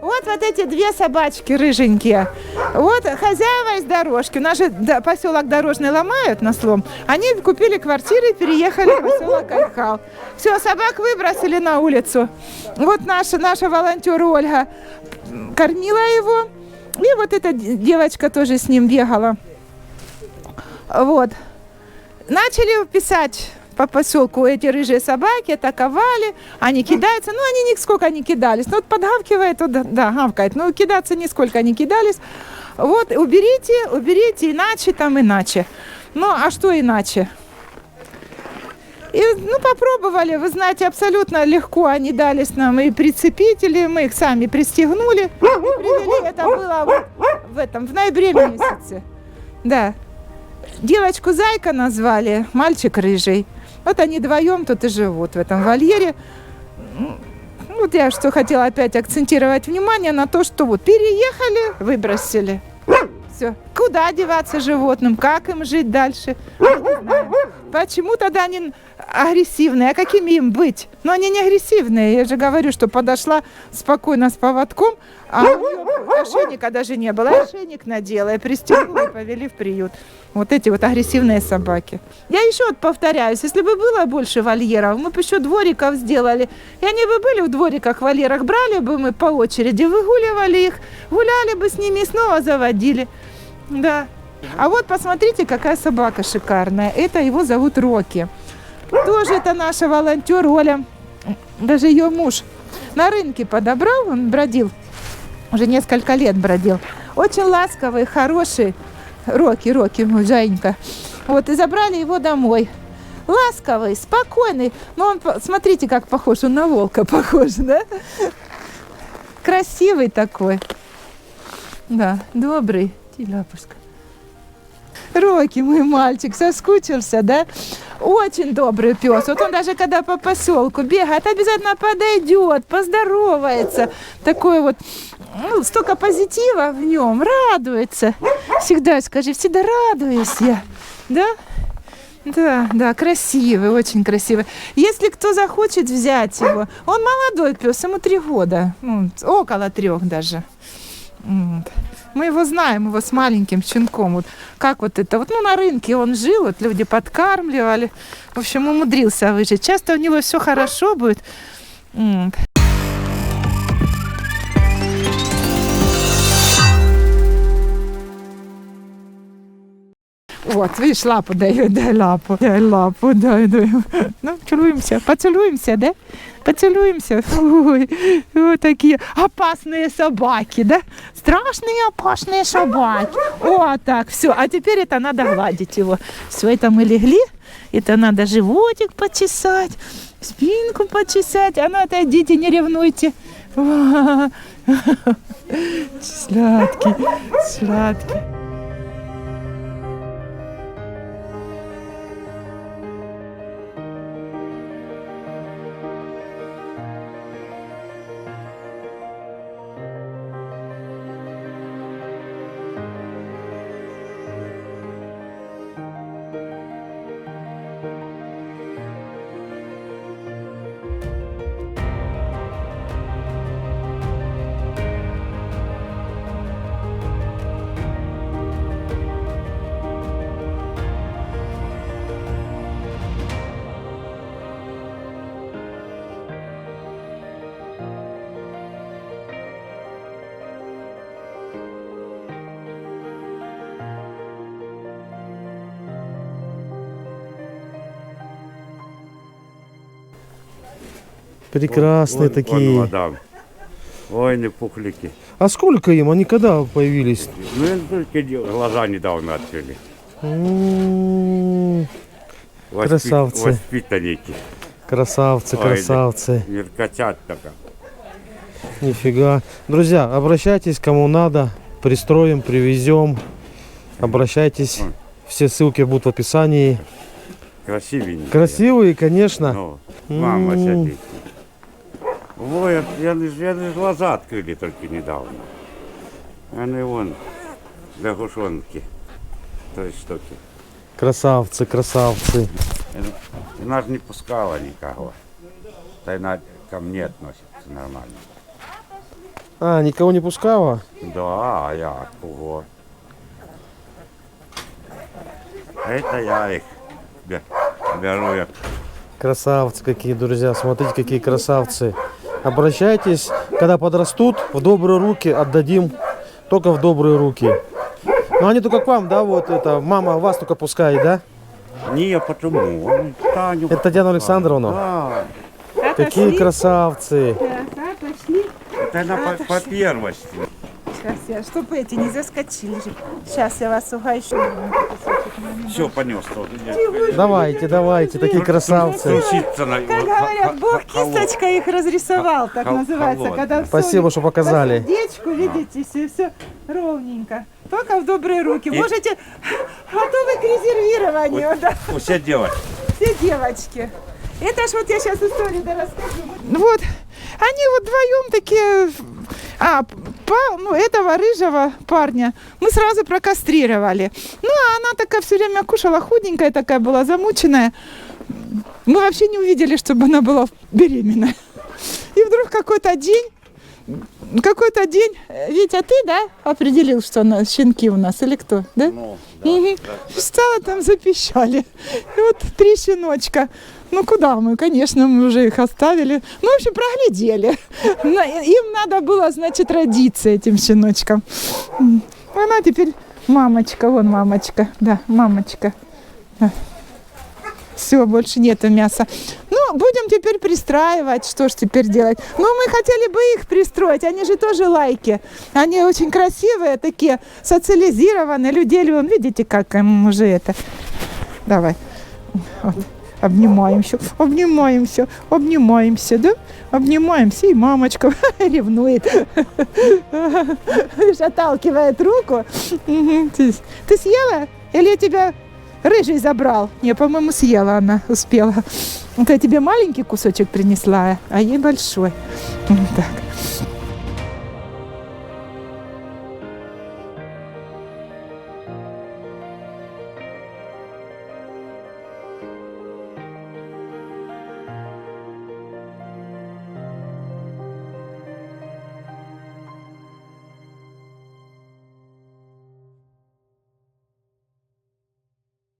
Вот эти две собачки рыженькие. Вот хозяева из дорожки. У нас же поселок Дорожный ломают на слом. Они купили квартиры и переехали в поселок Айхал. Все, собак выбросили на улицу. Вот наша волонтер Ольга кормила его. И вот эта девочка тоже с ним бегала. Вот. Начали писать по поселку эти рыжие собаки, атаковали, они кидаются, они нисколько не кидались. Вот подгавкивает, гавкает, кидаться нисколько не кидались. Вот, уберите, иначе. А что иначе? И, попробовали, вы знаете, абсолютно легко они дались нам и прицепить, или мы их сами пристегнули, и привели, это было в ноябре месяце. Да. Девочку Зайка назвали, мальчик рыжий. Вот они вдвоем тут и живут в этом вольере. Вот я что хотела опять акцентировать внимание на то, что переехали, выбросили. Все. Куда деваться животным? Как им жить дальше? Почему тогда они агрессивные? А какими им быть? Они не агрессивные. Я же говорю, что подошла спокойно с поводком, а у нее ошейника даже не было. Ошейник надела и пристегнула, и повели в приют. Вот эти агрессивные собаки. Я еще повторяюсь, если бы было больше вольеров, мы бы еще двориков сделали. И они бы были в двориках, вольерах, брали бы мы по очереди, выгуливали их, гуляли бы с ними и снова заводили. Да. А вот посмотрите, какая собака шикарная. Это его зовут Рокки. Тоже это наша волонтер Оля. Даже ее муж на рынке подобрал, он бродил. Уже несколько лет бродил. Очень ласковый, хороший. Рокки, мой Жанька. Вот, и забрали его домой. Ласковый, спокойный. Он, смотрите, как похож. Он на волка похож, да? Красивый такой. Да, добрый. Тиляпушка. Рокки, мой мальчик, соскучился, да? Очень добрый пес. Вот он даже когда по поселку бегает, обязательно подойдет, поздоровается. Такой столько позитива в нем, радуется. Всегда радуюсь я. Да? Да, красивый, очень красивый. Если кто захочет взять его, он молодой пес, ему 3 года, около 3 даже. Мы его знаем, его с маленьким щенком. Как это, на рынке он жил, люди подкармливали. В общем, умудрился выжить. Часто у него все хорошо будет. Вот, видишь, лапу дает, дай лапу. Дай. Целуемся, поцелуемся, да? Поцелуемся. Ой, вот такие опасные собаки, да? Страшные опасные собаки. Так, все. А теперь это надо гладить его. Все, это мы легли. Это надо животик почесать, спинку почесать. Отойдите, не ревнуйте. Сладкий. Прекрасные такие. Мадам. Ой, не пухляки. А сколько им? Они когда появились? Только глаза недавно открыли. Красавцы. Воспитанники. Красавцы. Меркотят только. Нифига. Друзья, обращайтесь, кому надо. Пристроим, привезем. Обращайтесь. Все ссылки будут в описании. Красивенькие. Красивые, конечно. Мама сидит. Ой, я глаза открыли только недавно. Они вон, лягушонки. Той штуки. Красавцы. Она же не пускала никого. Да она ко мне относится нормально. А, никого не пускала? Да, а я кого? Это я их беру. Красавцы какие, друзья. Смотрите, какие красавцы. Обращайтесь, когда подрастут, в добрые руки отдадим. Только в добрые руки. Но они только к вам, да, вот это, мама вас только пускает, да? Не, почему? Таню. Это Татьяна Александровна? Да, Какие красавцы. Да, пошли. это она по первости. Сейчас я, чтобы эти не заскочили же. Сейчас я вас угощу. Все, понес. Давайте, давайте, такие красавцы. Труситься на Как говорят, Бог кисточкой их разрисовал, так называется. холодно. Когда Спасибо, что показали. по сердечку, видите, все ровненько. Только в добрые руки. Можете готовы к резервированию, да, Все делать. все девочки. Это ж вот я сейчас историю расскажу. Вот, они вот вдвоем такие, ну, этого рыжего парня мы сразу прокастрировали. Ну, а она такая все время кушала, худенькая такая была, замученная. Мы вообще не увидели, чтобы она была беременная. И вдруг какой-то день, Витя, ты, да, определил, что она щенки у нас или кто, да? Ну, да, Мгм. Встала, там запищали. И вот 3 щеночка. Ну куда мы? Конечно, мы уже их оставили. Ну, в общем, проглядели. Им надо было, значит, родиться, этим щеночкам. Она теперь мамочка. Вон мамочка. Да, мамочка. Все, больше нету мяса. Ну, будем теперь пристраивать. Что ж теперь делать? Ну, мы хотели бы их пристроить. Они же тоже лайки. Они очень красивые, такие социализированные. Людей, вон, видите, как им уже это. Давай. Вот. Обнимаемся, да? Обнимаемся, и мамочка ревнует. Видишь, отталкивает руку. Ты съела? Или я тебя рыжий забрал? Не, по-моему, съела она, успела. Вот я тебе маленький кусочек принесла, а ей большой. Вот так.